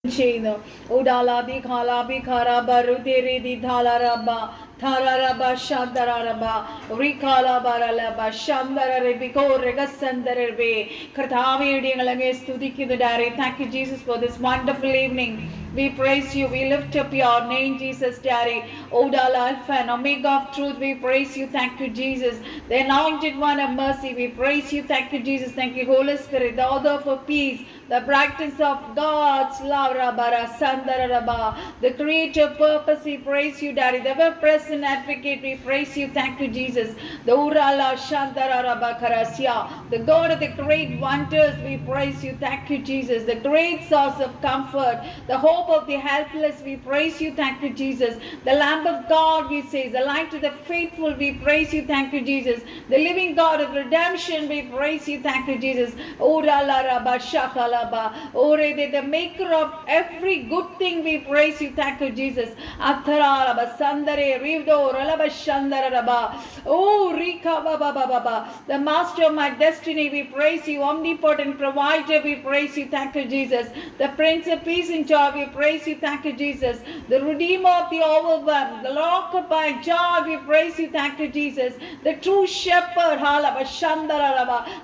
ചെയ്യുന്നു. ഉഡാലാബി ഖാലാബി ഖാറാബ റുദേരി ധാലാറബ ധാരാറബ ശാന്തറബ റിഖാലാബറലബ ശാന്തരബികോ രഗസന്തരബേ. കർത്താവേ ഞങ്ങളെ സ്തുതിക്കുന്നു ഡാരി. Thank you Jesus for this wonderful evening. We praise you. We lift up your name, Jesus, Daddy. Odala Alpha and Omega of truth. We praise you. Thank you, Jesus. The anointed one of mercy. We praise you. Thank you, Jesus. Thank you, Holy Spirit, the author of peace, the brightness of God's love, Rabara Sandarabba, the creator purpose. We praise you, Daddy. The ever present advocate. We praise you. Thank you, Jesus. The Urala Shandarabba Karasya, the God of the great wonders. We praise you. Thank you, Jesus. The great source of comfort, the hope of the helpless. We praise you. Thank you, Jesus. The Lamb of God, we say, the light to the faithful. We praise you. Thank you, Jesus. The living God of redemption. We praise you. Thank you, Jesus. The maker of every good thing. We praise you. Thank you, Jesus. The master of my destiny. We praise you. Omnipotent provider. We praise you. Thank you, Jesus. The Prince of Peace and joy. We praise you. Thank you, Jesus. The Redeemer of the overwhelmed, the rock of my joy. We praise you. Thank you, Jesus. The true shepherd.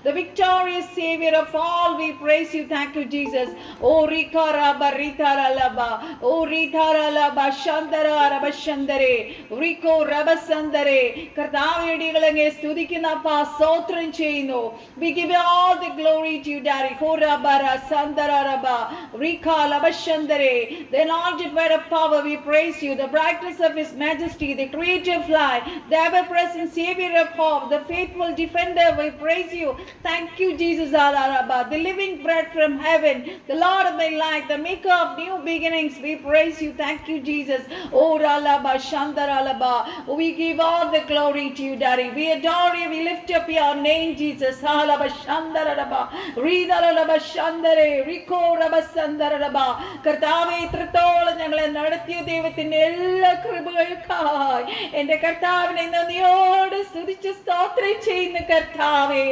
The victorious Savior of all. We praise you. Thank you, Jesus. Oh Rikaraba Ritaralaba, oh Ritaralaba Shandaraba Shandare, Rico Rabasandare. Kartavedigalenge Studikinapa Sotran Cheno. We give you all the glory to you, Daddy. Horabara Sandaraba, Rika Labashandare, the anointed word of power. We praise you. The brightness of His majesty, the creative light, the ever-present Savior of hope, the faithful defender. We praise you. Thank you, Jesus. The living bread from heaven, the Lord of my life, the maker of new beginnings. We praise you. Thank you, Jesus. Oh Ralaba Shandaralaba. We give all the glory to you, Daddy. We adore you. We lift up your name, Jesus. Halaba Shandaralaba, Ridalaba Shandare, Rico Rabasandaraba. കർത്താവേ, ഇത്രത്തോളം ഞങ്ങളെ നടത്തിയ ദൈവത്തിന്റെ എല്ലാ കൃപകൾക്കായി എന്റെ കർത്താവിനെ നന്ദിയോട് സ്തുതിച്ച് സ്തോത്രം ചെയ്യുന്ന കർത്താവേ.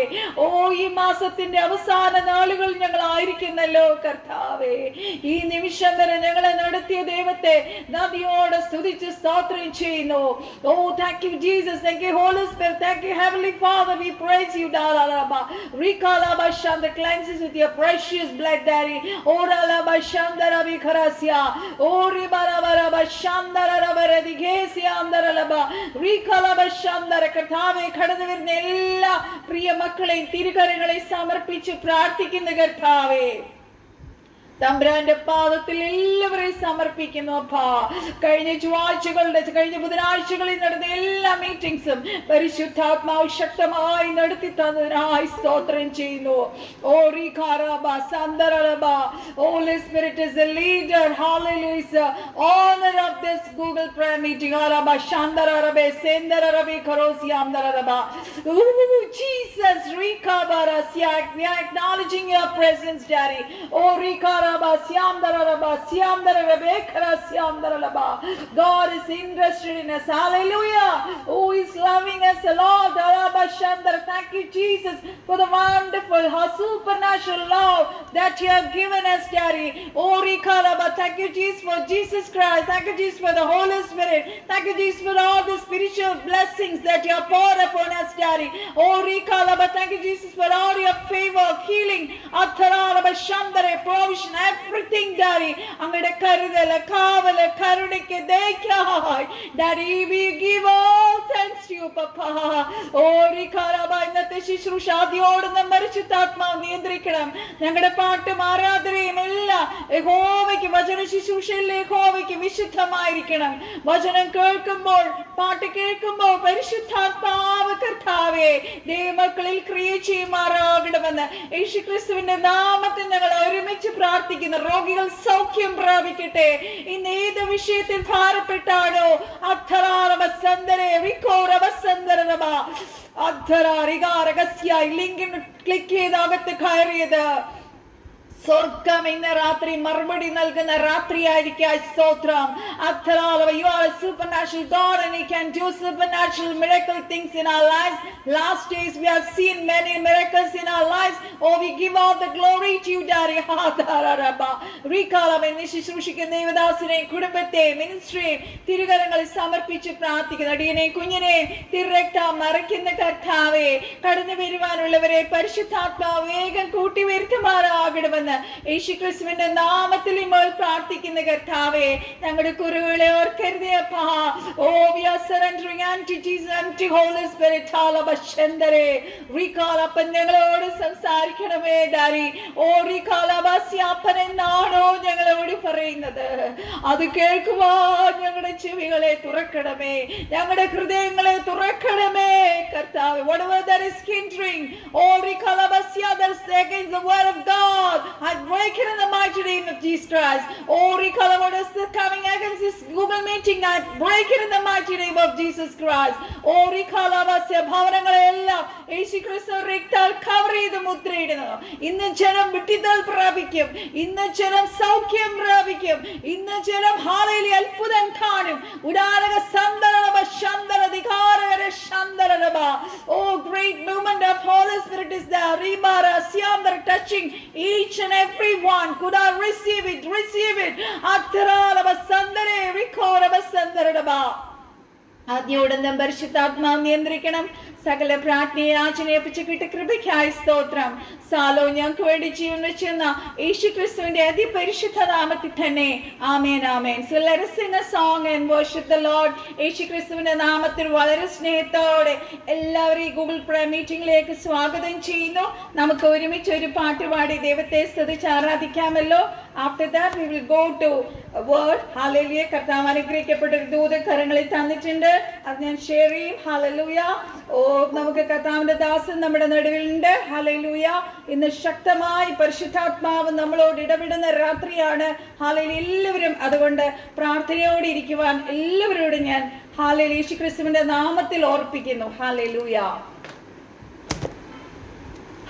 ഓ, ഈ മാസത്തിന്റെ അവസാന നാളുകൾ ഞങ്ങളായിരിക്കുന്നല്ലോ കർത്താവേ. ഈ നിമിഷം വരെ ഞങ്ങളെ നടത്തിയ ദൈവത്തെ നന്ദിയോട് സ്തുതിച്ച് സ്തോത്രം ചെയ്യുന്നു. ഓ, thank you Jesus, thank you Holy Spirit, thank you Heavenly Father. We praise you. Rikalaba Shanda, cleanses with your precious blood, Daddy. Oralaba Shandara Vikarasya, Oribaraba Shandara Radigesi Andaralaba, Rikalaba Shandara. കർത്താവേ, കടന്നു വരുന്ന എല്ലാ പ്രിയ മക്കളെയും തിരുകരങ്ങളെ സമർപ്പിച്ച് പ്രാർത്ഥിക്കുന്ന കർത്താവേ, തമ്പുരാന്റെ പാദത്തിൽ എല്ലാവരെയും സമർപ്പിക്കുന്നു അപ്പാ. കഴിഞ്ഞ ബുധനാഴ്ചകളിൽ നടന്ന എല്ലാ മീറ്റിംഗ്സും പരിശുദ്ധാത്മാവ് ശക്തമായി നടത്തി തന്നതിനായി സ്തോത്രം ചെയ്യുന്നു. Holy Spirit is the leader. Hallelujah. Honor of this Google prayer meeting. Jesus, we are acknowledging your presence, Daddy. God is interested in us. Hallelujah. Who is loving us, Lord. Thank you, Jesus, for the wonderful, supernatural love that you have given us, Daddy. Thank you, Jesus, for Jesus Christ. Thank you, Jesus, for the Holy Spirit. Thank you, Jesus, for all the spiritual blessings that you have poured upon us, Daddy. Thank you, Jesus, for all your favor, healing, provision, everything, Daddy. അങ്ങയുടെ കരുതല്, കാവല്, കരുണയ്ക്ക് ദയക്കായി Daddy, we give all thanks to you, Papa. ഇന്നത്തെ ശുശ്രൂഷ ആദ്യോടുന്ന പരിശുദ്ധാത്മാവ് നിയന്ത്രിക്കണം. ഞങ്ങളുടെ പാട്ടും ആരാധനയും എല്ലാം യഹോവയ്ക്ക്, വചന ശുശ്രൂഷയിൽ യഹോവയ്ക്ക് വിശുദ്ധമായിരിക്കണം. വചനം കേൾക്കുമ്പോൾ, പാട്ട് കേൾക്കുമ്പോൾ പരിശുദ്ധാത്മാവ് കർത്താവേ ദൈവമക്കളിൽ ക്രിയ ചെയ്യുമാറാകണമെന്ന് യേശുക്രിസ്തുവിന്റെ നാമത്തിൽ ഞങ്ങൾ ഒരുമിച്ച് പ്രാർത്ഥിക്കുന്നു. രോഗികൾ സൗഖ്യം പ്രാപിക്കട്ടെ. ഇന്ന് ഏത് വിഷയത്തിൽ ഭാരപ്പെട്ടാണോ ലിങ്കിൽ ക്ലിക്ക് ചെയ്ത് അകത്ത് കയറിയത്, സ്വർഗം ഇന്ന് രാത്രി മറുപടി നൽകുന്ന രാത്രിയായിരിക്കും. സ്തോത്രം. You are a supernatural God and He can do supernatural miracle things in our lives. Last days we have seen many miracles in our lives. Oh, we give all the glory to you, Daddy. ശുശ്രൂഷിക്കുന്ന ദേവദാസനെയും കുടുംബത്തെയും മിനിസ്ട്രിയെയും തിരുകരങ്ങളിൽ സമർപ്പിച്ച് പ്രാർത്ഥിക്കുന്ന അടിയനെയും കുഞ്ഞിനെയും തിരക്ത മറയ്ക്കുന്ന കർത്താവേ, കടന്നു വരുവാനുള്ളവരെ പരിശുദ്ധാത്മാവ് വേഗം കൂട്ടി വരുത്തുമാറാകണമെന്ന് യേശുക്രിസ്തുവിന്റെ നാമത്തിൽ ഇപ്പോൾ പ്രാർത്ഥിക്കുന്ന കർത്താവേ, ഞങ്ങളുടെ കുറവുകളെ ഓർക്കരുതേ അപ്പാ. Oh, we are surrendering unto Jesus, unto Holy Spirit. അപ്പൻ ഞങ്ങളോട് സംസാരിക്കണമേ ഡാഡി. ഓ അപ്പൻ എന്നാണോ ഞങ്ങളോട് പറയുന്നത് അത് കേൾക്കുവാൻ ഞങ്ങളുടെ ചെവികളെ തുറക്കണമേ, ഞങ്ങളുടെ ഹൃദയങ്ങളെ തുറക്കണമേ കർത്താവേ. Whatever that is hindering, that is against the word of God, I break it in the mighty name of Jesus Christ. What is coming against this Google meeting, I break it in the mighty name of Jesus Christ. ഭവനങ്ങളെല്ലാം യേശുക്രിസ്തു രക്തത്താൽ cover ചെയ്ത് മുദ്രയിടുന്നു. ഇന്ന് ജനം വിടുതൽ പ്രാപിക്കും, ഇന്ന് ജനം സൗഖ്യം പ്രാപിക്കും, ഇന്ന് ജനം ഹല്ലേലൂയ അത്ഭുതം കാണും. ഉദാരക സന്ദർഭ ശാന്തരധികാരകര ശാന്തരബ. Oh, great movement of Holy Spirit is there. Ribara siamdar touching each and every one. Could I receive it? Receive it. Atharaba sandare rikoraba sandaraba. ആദ്യോടന്തം പരിശുദ്ധാത്മാവ് നിയന്ത്രിക്കണം. സകല പ്രാർത്ഥനയെ യാചനയേൽപ്പിച്ച് കിട്ടിയ കൃപയ്ക്കായി സ്തോത്രം. സാലോ ഞങ്ങൾക്ക് വേണ്ടി ജീവൻ വെച്ചെന്ന യേശുക്രിസ്തുവിന്റെ അതിപരിശുദ്ധ നാമത്തിൽ തന്നെ ആമേൻ ആമേൻ. So let us sing a song and worship the Lord. യേശുക്രിസ്തുവിന്റെ നാമത്തിൽ വളരെ സ്നേഹത്തോടെ എല്ലാവരെയും ഗൂഗിൾ പ്രേ മീറ്റിംഗിലേക്ക് സ്വാഗതം ചെയ്യുന്നു. നമുക്ക് ഒരുമിച്ച് ഒരു പാട്ട് പാടി ദൈവത്തെ സ്തുതിച്ച് ആരാധിക്കാമല്ലോ. After that we will go to a word. Hallelujah. കർത്താവ് അനുഗ്രഹിക്കപ്പെട്ട ഒരു ദൂത കരങ്ങളിൽ തന്നിട്ടുണ്ട്, അത് ഞാൻ ഷെയർ ചെയ്യും. ഹല്ലേലൂയ. ഓ, നമുക്ക് കർത്താവിന്റെ ദാസൻ നമ്മുടെ നടുവിലുണ്ട്. ഹല്ലേലൂയ. ഇന്ന് ശക്തമായി പരിശുദ്ധാത്മാവ് നമ്മളോട് ഇടപെടുന്ന രാത്രിയാണ്. ഹല്ലേലൂയ. എല്ലാവരും അതുകൊണ്ട് പ്രാർത്ഥനയോടെ ഇരിക്കുവാൻ എല്ലാവരോടും ഞാൻ ഹല്ലേലൂയ യേശുക്രിസ്തുവിന്റെ നാമത്തിൽ ഓർപ്പിക്കുന്നു. Hallelujah.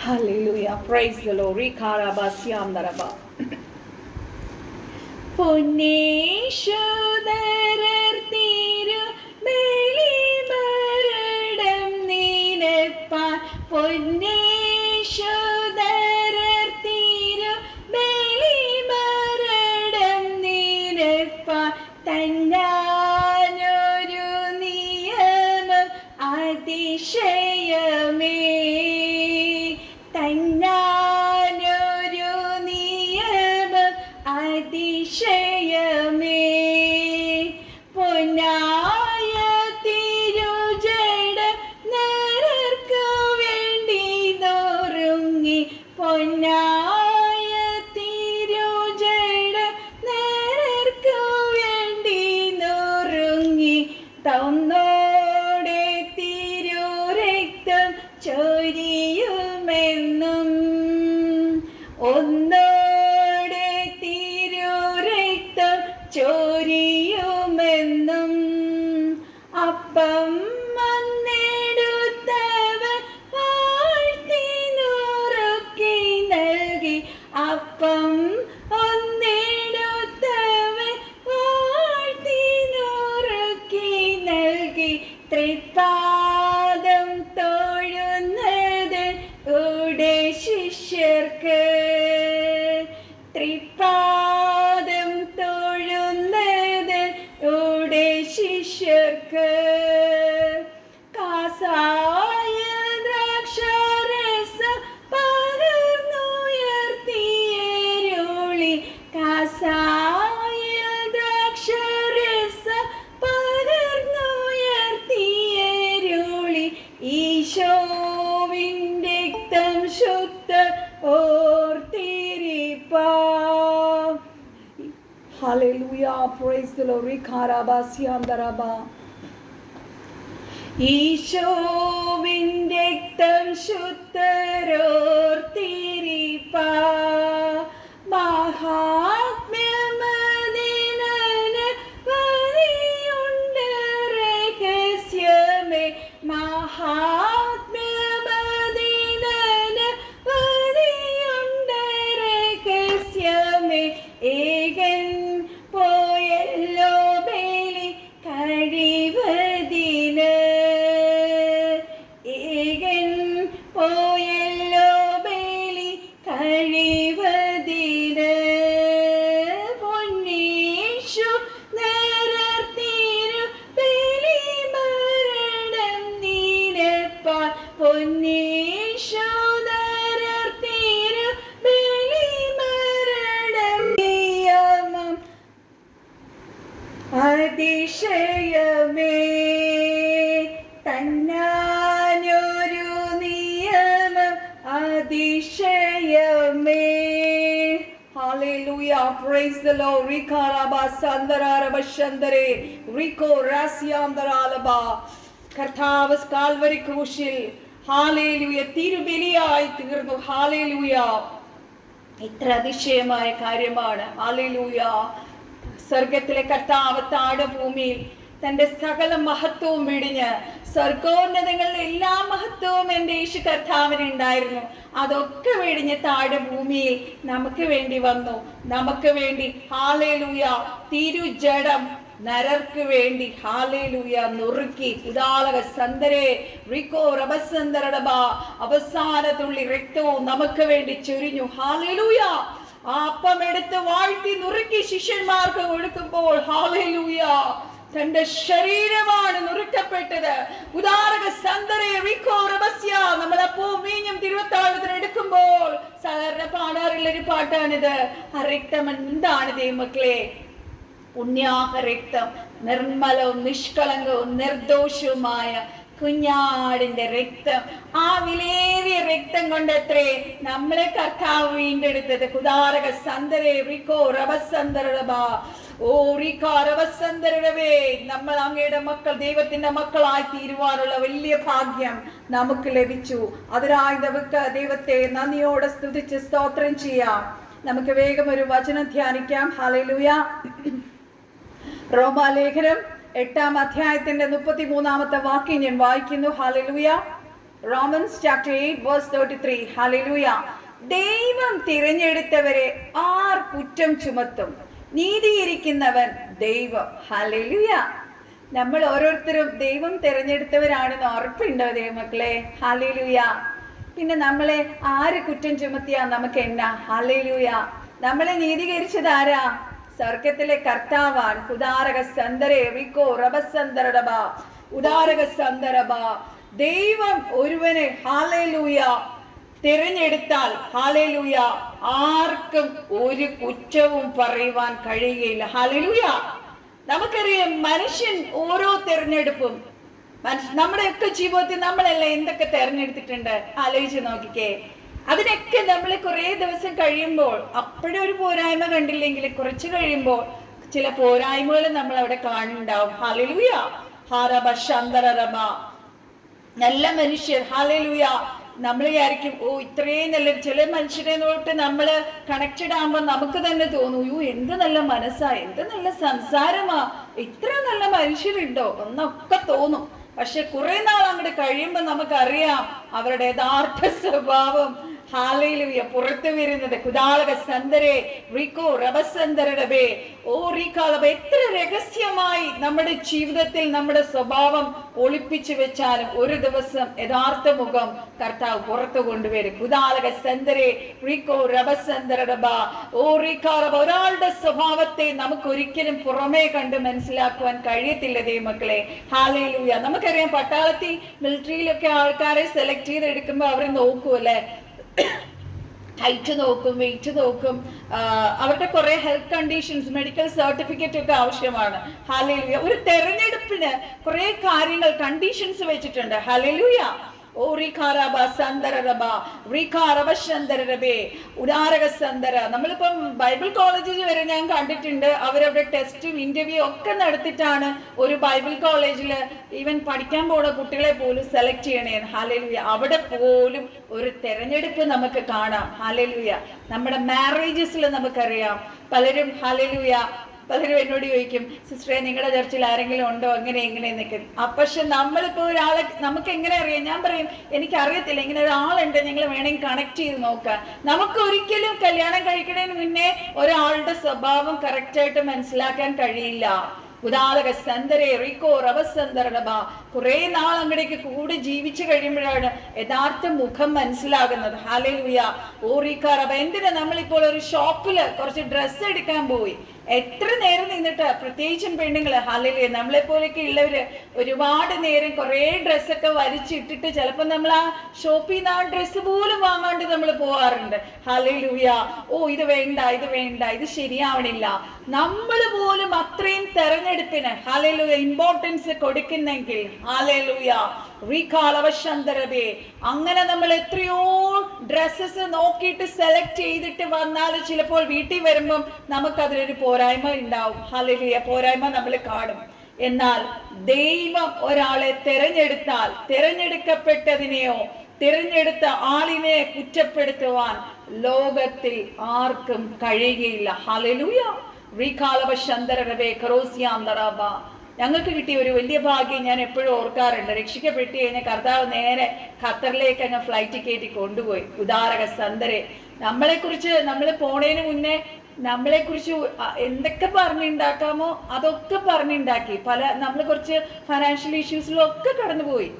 Hallelujah. Praise the lord. റികാരാബാസ്യാംദരബ. പൊന്നേശുദരർ തിരു ബലിമരണം നീനപ്പാൻ, പൊന്നേശുദരർ തിരു ബലിമരണം നീനപ്പാൻ, തന്നാനൊരു നിയമം അതിശയമേ, തന്നാനൊരു നിയമം അതിശയമേ, പൊന്നായ തിരുജട നരർക്കു വേണ്ടി നുറുങ്ങി, പൊന്നായ തിരുജട നരർക്കു വേണ്ടി നുറുങ്ങി, തന്നോടെ തിരുരക്തം ചൊരിയുമെന്നും, ഒന്നോടെ തിരുരക്തം ചൊരിയുമെന്നും, അപ്പം വന്നെടുത്തവൻ വാഴ്ത്തി നുറുക്കി നൽകി, അപ്പം ഒന്നെടുത്തവൻ വാഴ്ത്തി നുറുക്കി നൽകി, തൃപ്പാദം തൊഴുന്നത് ഉടെ ശിഷ്യർക്ക്, തൃപ്പാദം തൊഴുന്നത് ഉടെ ശിഷ്യർക്ക്, കാസായ ദ്രാക്ഷാരസം പകർന്നുയർത്തിയരുളി, കാസായ ദ്രാക്ഷാരസം പകർന്നുയർത്തിയരുളി, ഈശോവിന്റെ രക്തം ശുദ്ധ ഓർത്തിരിപ്പാം. Hallelujah. Praise the Lord. Rikarabasyandaraba. ഈശോവിന്റെ രക്തം ശുദ്ധരോർത്തിരിപ്പാം. മഹാത്മ്യമതിനന് വഴിയുണ്ട് രഹസ്യമേ, മഹാത്മ്യമതിനന് വഴിയുണ്ട് രഹസ്യമേ, അതിശയമേ തന്നാനൊരു നിയമം അതിശയമേ. Hallelujah, praise the Lord. Rikaraba sandararaba shandare riko rasyandaralaba. കർത്താവ് കാൽവരി ക്രൂശിൽ ഹാലേലൂയ തിരുബലിയായി തീർന്നു. ഹാലേലൂയ, ഇത്ര അതിശയമായ കാര്യമാണ്. ഹാലേലൂയ, സ്വർഗത്തിലെ കർത്താവ് താഴഭൂമിയിൽ തന്റെ സകല മഹത്വവും വെടിഞ്ഞ്, സ്വർഗോന്നതങ്ങളിലെ എല്ലാ മഹത്വവും എൻ്റെ യേശു കർത്താവിന് ഉണ്ടായിരുന്നു, അതൊക്കെ വെടിഞ്ഞ് താഴഭൂമിയിൽ നമുക്ക് വേണ്ടി വന്നു, നമുക്ക് വേണ്ടി. ഹാലേലൂയ, തിരുജഡം നരർക്ക് വേണ്ടി ഹാലേലൂയ നുറുക്കി. ഉദാലക സന്ദരേ റിക്കോ റബസന്ദരടബ, അവസാനത്തുള്ളി രക്തവും നമുക്ക് വേണ്ടി ചൊരിഞ്ഞു. ഹാലേലൂയ, ആ അപ്പം എടുത്ത് വാഴ്ത്തി നുറുക്കി ശിഷ്യന്മാർക്ക് കൊടുക്കുമ്പോൾ ഹാലേലൂയ തന്റെ ശരീരമാണ് നുറുക്കപ്പെട്ടത്. ഉദാരക സന്ദരേ റിക്കോ റബസ്യ. നമ്മളപ്പോ വീഞ്ഞും തിരുവത്താഴത്തിന് എടുക്കുമ്പോൾ സാധാരണ പാടാറുള്ളൊരു പാട്ടാണിത്. ആ രക്തം എന്താണ് ദൈവമക്കളെ? പുണ്യാഹ രക്തം, നിർമ്മലവും നിഷ്കളങ്കവും നിർദോഷവുമായ കുഞ്ഞാടിന്റെ രക്തം. ആ വിലേറിയ രക്തം കൊണ്ടത്രേ നമ്മളെ കർത്താവ് വീണ്ടെടുത്തത്. കുദാരക സന്ദരേ റിക്കോ റബസന്ദരബ. ഓ റിക്കാ റബസന്ദരബേ, നമ്മൾ അങ്ങയുടെ മക്കൾ, ദൈവത്തിന്റെ മക്കളായി തീരുവാനുള്ള വലിയ ഭാഗ്യം നമുക്ക് ലഭിച്ചു. അതിനായി നമുക്ക് ദൈവത്തെ നന്ദിയോടെ സ്തുതിച്ച് സ്തോത്രം ചെയ്യാം. നമുക്ക് വേഗം ഒരു വചനം ധ്യാനിക്കാം. ഹല്ലേലൂയ. റോമാലേഖനം 8-ാം അധ്യായത്തിന്റെ 33-ാമത്തെ വാക്യം ഞാൻ വായിക്കുന്നു. Hallelujah. Romans chapter 8 verse 33. Hallelujah. ദൈവം തിരഞ്ഞെടുത്തവരെ ആർ കുറ്റം ചുമത്തും? നീതീകരിക്കുന്നവൻ ദൈവം. ഹല്ലേലൂയ. നമ്മൾ ഓരോരുത്തരും ദൈവം തിരഞ്ഞെടുത്തവരാണെന്ന് ഉറപ്പുണ്ടോ ദൈവമക്കളെ? ഹല്ലേലൂയ. പിന്നെ നമ്മളെ ആര് കുറ്റം ചുമത്തിയാ നമുക്ക് എന്നാ? ഹല്ലേലൂയ. നമ്മളെ നീതീകരിച്ചത് ആരാ? സ്വർഗത്തിലെ കർത്താവാണ്. ഉദാരക സന്ദരേ റിക്കോ റബസന്ദരബ. ഉദാരക സന്ദരബ. ദൈവം ഒരുവനെ ഹാലേലൂയ തിരഞ്ഞെടുത്താൽ ഹാലേലൂയ ആർക്കും ഒരു കുറ്റവും പറയുവാൻ കഴിയുകയില്ല. ഹാലേലൂയ. നമുക്കറിയാം, മനുഷ്യൻ ഓരോ തിരഞ്ഞെടുപ്പും നമ്മുടെയൊക്കെ ജീവിതത്തിൽ നമ്മളെല്ലാം എന്തൊക്കെ തിരഞ്ഞെടുത്തിട്ടുണ്ട് ആലോചിച്ച് നോക്കിക്കേ. അതിനൊക്കെ നമ്മൾ കുറേ ദിവസം കഴിയുമ്പോൾ അപ്പോഴൊരു ഒരു പോരായ്മ കണ്ടില്ലെങ്കിൽ കുറച്ച് കഴിയുമ്പോൾ ചില പോരായ്മകൾ നമ്മൾ അവിടെ കാണുന്നുണ്ടാവും. ഹല്ലേലൂയ. ഹാരബശന്തരമ. നല്ല മനുഷ്യർ. ഹല്ലേലൂയ. നമ്മൾ വിചാരിക്കും, ഓ ഇത്രയും നല്ല. ചില മനുഷ്യരെ തൊട്ട് നമ്മൾ കണക്റ്റഡ് ആകുമ്പോൾ നമുക്ക് തന്നെ തോന്നും, യോ എന്ത് നല്ല മനസ്സാ, എന്ത് നല്ല സംസാരമാ, ഇത്ര നല്ല മനുഷ്യരുണ്ടോ എന്നൊക്കെ തോന്നും. പക്ഷെ കുറെ നാൾ അങ്ങോട്ട് കഴിയുമ്പോൾ നമുക്കറിയാം അവരുടെ യഥാർത്ഥ സ്വഭാവം ഹാലേലൂയ പുറത്തു വരുന്നത്. കുദാളക സന്ദരേ റിക്കോ റബസന്ദരബേ. ഓ റിക്കാളബ. എത്ര രഹസ്യമായി നമ്മുടെ ജീവിതത്തിൽ നമ്മുടെ സ്വഭാവം ഒളിപ്പിച്ചു വെച്ചാലും ഒരു ദിവസം യഥാർത്ഥ മുഖം കർത്താവ് പുറത്തു കൊണ്ടുവരും. കുദാളക സന്ദരേ റിക്കോ റബസന്ദരബ. ഓ റിക്കാളബ. ഒരാളുടെ സ്വഭാവത്തെ നമുക്ക് ഒരിക്കലും പുറമേ കണ്ട് മനസ്സിലാക്കുവാൻ കഴിയത്തില്ല ദൈവമക്കളെ. ഹാലേലൂയ. നമുക്കറിയാം, പട്ടാളത്തിൽ മിലിറ്ററിയിലൊക്കെ ആൾക്കാരെ സെലക്ട് ചെയ്തെടുക്കുമ്പോൾ അവർ നോക്കുമല്ലേ, ഹൈറ്റ് നോക്കും, വെയിറ്റ് നോക്കും, അവരുടെ കുറെ ഹെൽത്ത് കണ്ടീഷൻസ്, മെഡിക്കൽ സർട്ടിഫിക്കറ്റ് ഒക്കെ ആവശ്യമാണ്. ഹല്ലേലൂയ. ഒരു തെരഞ്ഞെടുപ്പിന് കുറെ കാര്യങ്ങൾ, കണ്ടീഷൻസ് വെച്ചിട്ടുണ്ട്. ഹല്ലേലൂയ. ഓ റിഖാരബ സന്ദരബ റിഖാരബശന്ദരബേ. ഉദാരക സന്ദര. നമ്മളിപ്പം ബൈബിൾ കോളേജിൽ വരെ ഞാൻ കണ്ടിട്ടുണ്ട്, അവരവിടെ ടെസ്റ്റും ഇന്റർവ്യൂ ഒക്കെ നടത്തിയിട്ടാണ് ഒരു ബൈബിൾ കോളേജിൽ ഈവൻ പഠിക്കാൻ പോണ കുട്ടികളെ പോലും സെലക്ട് ചെയ്യണേ. ഹല്ലേലൂയ. അവിടെ പോലും ഒരു തെരഞ്ഞെടുപ്പ് നമുക്ക് കാണാം. ഹല്ലേലൂയ. നമ്മുടെ മാരേജസിൽ നമുക്കറിയാം പലരും ഹല്ലേലൂയ പലരും എന്നോട് ചോദിക്കും, സിസ്റ്ററെ നിങ്ങളുടെ ചർച്ചിൽ ആരെങ്കിലും ഉണ്ടോ അങ്ങനെ എങ്ങനെ എന്നൊക്കെ. പക്ഷെ നമ്മളിപ്പോൾ ഒരാളെ നമുക്ക് എങ്ങനെ അറിയാം? ഞാൻ പറയും എനിക്കറിയത്തില്ല, ഇങ്ങനെ ഒരാളുണ്ട്, നിങ്ങൾ വേണമെങ്കിൽ കണക്ട് ചെയ്ത് നോക്കാം. നമുക്ക് ഒരിക്കലും കല്യാണം കഴിക്കുന്നതിന് മുന്നേ ഒരാളുടെ സ്വഭാവം കറക്റ്റായിട്ട് മനസ്സിലാക്കാൻ കഴിയില്ല. ഉദാലക സന്ദരേ റിക്കോ റബസന്ദരബ. കുറെ നാൾ അങ്ങടേക്ക് കൂടെ ജീവിച്ചു കഴിയുമ്പോഴാണ് യഥാർത്ഥ മുഖം മനസ്സിലാകുന്നത്. ഹല്ലേലൂയ. ഓ റിക്കാറബ. എന്തിനാ നമ്മളിപ്പോൾ ഒരു ഷോപ്പില് കുറച്ച് ഡ്രസ്സ് എടുക്കാൻ പോയി, എത്ര നേരം നിന്നിട്ട്, പ്രത്യേകിച്ചും പെണ്ണുങ്ങള്, ഹല്ലേലൂയ, നമ്മളെ പോലെയൊക്കെ ഉള്ളവര് ഒരുപാട് നേരം കുറേ ഡ്രസ്സൊക്കെ വലിച്ചിട്ടിട്ട് ചിലപ്പോൾ നമ്മൾ ആ ഷോപ്പിൽ നിന്ന് ആ ഡ്രസ്സ് പോലും വാങ്ങാണ്ട് നമ്മൾ പോവാറുണ്ട്. ഹല്ലേലൂയ. ഓ, ഇത് വേണ്ട, ഇത് വേണ്ട, ഇത് ശരിയാവണില്ല. നമ്മൾ പോലും അത്രയും തെരഞ്ഞെടുപ്പിന് ഹല്ലേലൂയ ഇമ്പോർട്ടൻസ് കൊടുക്കുന്നെങ്കിൽ, ഹല്ലേലൂയ, അങ്ങനെ നമ്മൾ എത്രയോ ഡ്രസ്സസ് നോക്കിയിട്ട് സെലക്ട് ചെയ്തിട്ട് വന്നാൽ ചിലപ്പോൾ വീട്ടിൽ വരുമ്പം നമുക്കതിലൊരു പോരായ്മ ഉണ്ടാവും. ഹല്ലേലൂയ, പോരായ്മ നമ്മൾ കാണും. എന്നാൽ ദൈവം ഒരാളെ തിരഞ്ഞെടുത്താൽ തിരഞ്ഞെടുക്കപ്പെട്ടതിനെയോ തിരഞ്ഞെടുത്ത ആളിനെ കുറ്റപ്പെടുത്തുവാൻ ലോകത്തിൽ ആർക്കും കഴിയുകയില്ല. ഹല്ലേലൂയ. ഞങ്ങൾക്ക് കിട്ടിയ ഒരു വലിയ ഭാഗ്യം ഞാൻ എപ്പോഴും ഓർക്കാറുണ്ട്. രക്ഷിക്കപ്പെട്ട് കഴിഞ്ഞാൽ കർത്താവ് നേരെ ഖത്തറിലേക്ക് അങ്ങ് ഫ്ലൈറ്റ് കയറ്റി കൊണ്ടുപോയി. ഉദാരക സന്ദരെ, നമ്മളെക്കുറിച്ച് നമ്മൾ പോണേന് മുന്നേ നമ്മളെക്കുറിച്ച് എന്തൊക്കെ പറഞ്ഞുണ്ടാക്കാമോ അതൊക്കെ പറഞ്ഞുണ്ടാക്കി. നമ്മൾ കുറച്ച് ഫൈനാൻഷ്യൽ ഇഷ്യൂസിലൊക്കെ കടന്നുപോയി.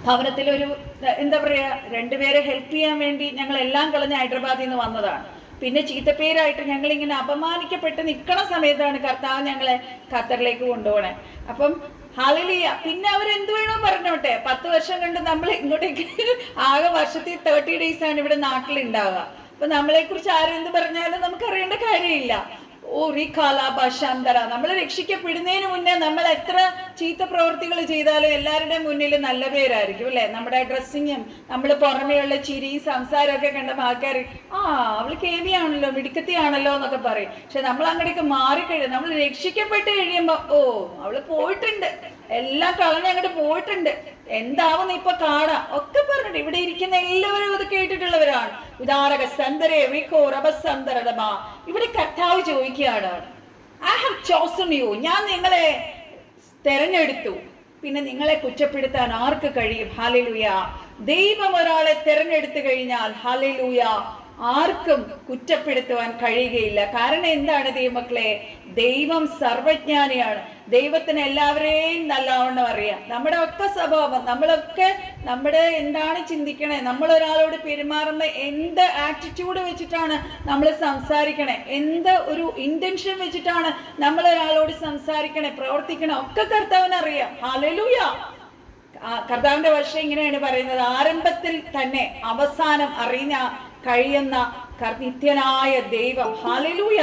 ഭവനത്തിലൊരു എന്താ പറയാ, രണ്ടുപേരെ ഹെൽപ്പ് ചെയ്യാൻ വേണ്ടി ഞങ്ങൾ എല്ലാം കളഞ്ഞ് ഹൈദരാബാദിൽ നിന്ന് വന്നതാണ്. പിന്നെ ചീത്തപ്പേരായിട്ട് ഞങ്ങളിങ്ങനെ അപമാനിക്കപ്പെട്ട് നിൽക്കണ സമയത്താണ് കർത്താവ് ഞങ്ങളെ ഖത്തറിലേക്ക് കൊണ്ടുപോകണേ. അപ്പം ഹല്ലേലൂയ. പിന്നെ അവരെന്ത് വേണോ പറഞ്ഞോട്ടെ, 10 വർഷം കണ്ട് നമ്മൾ ഇങ്ങോട്ടേക്ക് ആകെ വർഷത്തിൽ 30 days ആണ് ഇവിടെ നാട്ടിലുണ്ടാവുക. അപ്പൊ നമ്മളെ കുറിച്ച് ആരെന്ത് പറഞ്ഞാലും നമുക്ക് അറിയേണ്ട കാര്യമില്ല. നമ്മൾ രക്ഷിക്കപ്പെടുന്നതിന് മുന്നേ നമ്മൾ എത്ര ചീത്ത പ്രവൃത്തികൾ ചെയ്താലും എല്ലാവരുടെയും മുന്നിൽ നല്ല പേരായിരിക്കും അല്ലെ. നമ്മുടെ ഡ്രസ്സിങ്ങും നമ്മൾ പുറമെയുള്ള ചിരിയും സംസാരമൊക്കെ കണ്ടപ്പോൾ ആൾക്കാർ അവള് കേവിയാണല്ലോ, മിടുക്കത്തിയാണല്ലോ എന്നൊക്കെ പറയും. പക്ഷെ നമ്മൾ അങ്ങോട്ടേക്ക് മാറിക്കഴിയും, നമ്മൾ രക്ഷിക്കപ്പെട്ട് കഴിയുമ്പോ അവള് പോയിട്ടുണ്ട്, എല്ലാം കളഞ്ഞ് അങ്ങോട്ട് പോയിട്ടുണ്ട്, എന്താവുന്ന ഇപ്പൊ കാണാം ഒക്കെ പറഞ്ഞിട്ട് ഇവിടെ ഇരിക്കുന്ന എല്ലാവരും അത് കേട്ടിട്ടുള്ളവരാണ്. ഉദാരക സന്ദരേ റിക്കോ റബസന്ദരദമാ. ഇവിടെ കർത്താവ് ചോദിക്കുകയാണ്, ഐ ഹാവ് ചോസൺ യു, ഞാൻ നിങ്ങളെ തെരഞ്ഞെടുത്തു, പിന്നെ നിങ്ങളെ കുറ്റപ്പെടുത്താൻ ആർക്ക് കഴിയും? ഹല്ലേലൂയ. ദൈവം ഒരാളെ തെരഞ്ഞെടുത്തു കഴിഞ്ഞാൽ ഹല്ലേലൂയ ആർക്കും കുറ്റപ്പെടുത്തുവാൻ കഴിയുകയില്ല. കാരണം എന്താണ് ദൈവമക്കളെ? ദൈവം സർവജ്ഞാനിയാണ്. ദൈവത്തിന് എല്ലാവരെയും നല്ലവണ്ണം അറിയാം. നമ്മുടെ ഒക്കെ സ്വഭാവം, നമ്മളൊക്കെ നമ്മുടെ എന്താണ് ചിന്തിക്കണേ, നമ്മൾ ഒരാളോട് പെരുമാറുന്ന എന്ത് ആറ്റിറ്റ്യൂഡ് വെച്ചിട്ടാണ് നമ്മൾ സംസാരിക്കണേ, എന്ത് ഒരു ഇന്റൻഷൻ വെച്ചിട്ടാണ് നമ്മൾ ഒരാളോട് സംസാരിക്കണേ, പ്രവർത്തിക്കണേ, ഒക്കെ കർത്താവിന് അറിയാം. ഹല്ലേലൂയ. കർത്താവിന്റെ വർഷം ഇങ്ങനെയാണ് പറയുന്നത്, ആരംഭത്തിൽ തന്നെ അവസാനം കഴിയുന്ന നിത്യനായ ദൈവം. ഹല്ലേലൂയ.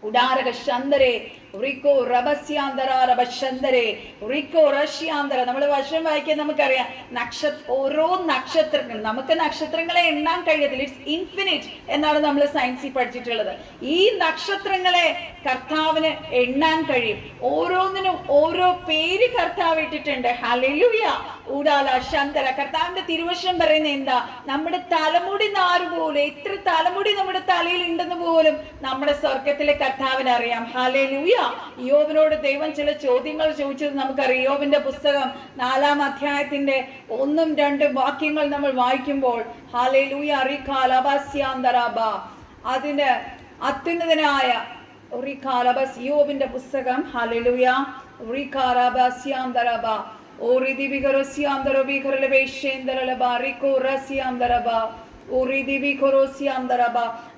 ഉദാരക ശന്തരെ റിക്കോ റബസ്യാന്തര റബശന്തരെ റിക്കോ റഷ്യാന്തര. നമ്മൾ വർഷം വായിക്കാൻ നമുക്കറിയാം, ഓരോ നക്ഷത്രങ്ങൾ, നമുക്ക് നക്ഷത്രങ്ങളെ എണ്ണാൻ കഴിയത്തില്ല, ഇറ്റ്സ് ഇൻഫിനിറ്റ് എന്നാണ് നമ്മൾ സയൻസിൽ പഠിച്ചിട്ടുള്ളത്. ഈ നക്ഷത്രങ്ങളെ കർത്താവിന് എണ്ണാൻ കഴിയും. ഓരോന്നിനും ഓരോ പേര് കർത്താവ് ഇട്ടിട്ടുണ്ട്. ഹല്ലേലൂയ. ഊടാല ശന്തര. കർത്താവിന്റെ തിരുവശം പറയുന്ന എന്താ? നമ്മുടെ തലമുടി നാറ് പോലെ, എത്ര തലമുടി നമ്മുടെ തലയിൽ ഉണ്ടെന്ന് പോലും നമ്മുടെ സ്വർഗത്തിലെ കർത്താവിന് അറിയാം. ഹല്ലേലൂയ. യോബിനോട് ദൈവം ചില ചോദ്യങ്ങൾ ചോദിച്ചത് നമുക്കറിയാം. യോബിന്റെ പുസ്തകം 4-ാം അധ്യായത്തിന്റെ 1-2 വാക്യങ്ങൾ നമ്മൾ വായിക്കുമ്പോൾ ഹല്ലേലൂയ അതിന്റെ അത്യുന്നതനായ യോബിന്റെ പുസ്തകം ഹല്ലേലൂയ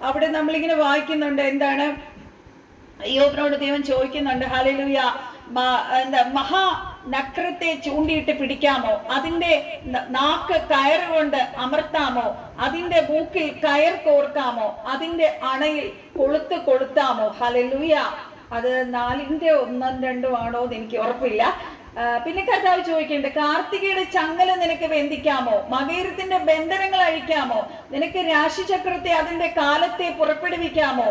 അവിടെ നമ്മളിങ്ങനെ വായിക്കുന്നുണ്ട്. എന്താണ്? യോബിനോട് ദൈവം ചോദിക്കുന്നുണ്ട്, ഹല്ലേലൂയ, മഹാ നക്രത്തെ ചൂണ്ടിയിട്ട് പിടിക്കാമോ? അതിന്റെ നാക്ക് കയറുകൊണ്ട് അമർത്താമോ? അതിന്റെ മൂക്കിൽ കയർ കോർക്കാമോ? അതിന്റെ അണയിൽ കൊളുത്താമോ? ഹല്ലേലൂയ. അത് 4-ന്റെ 1-2 ആണോ എന്ന് എനിക്ക് ഉറപ്പില്ല. പിന്നെ കർത്താവ് ചോദിക്കുന്നുണ്ട്, കാർത്തികയുടെ ചങ്ങല നിനക്ക് ബന്ധിക്കാമോ? മകീരത്തിന്റെ ബന്ധനങ്ങൾ അഴിക്കാമോ? നിനക്ക് രാശിചക്രത്തെ അതിന്റെ കാലത്തെ പുറപ്പെടുവിക്കാമോ?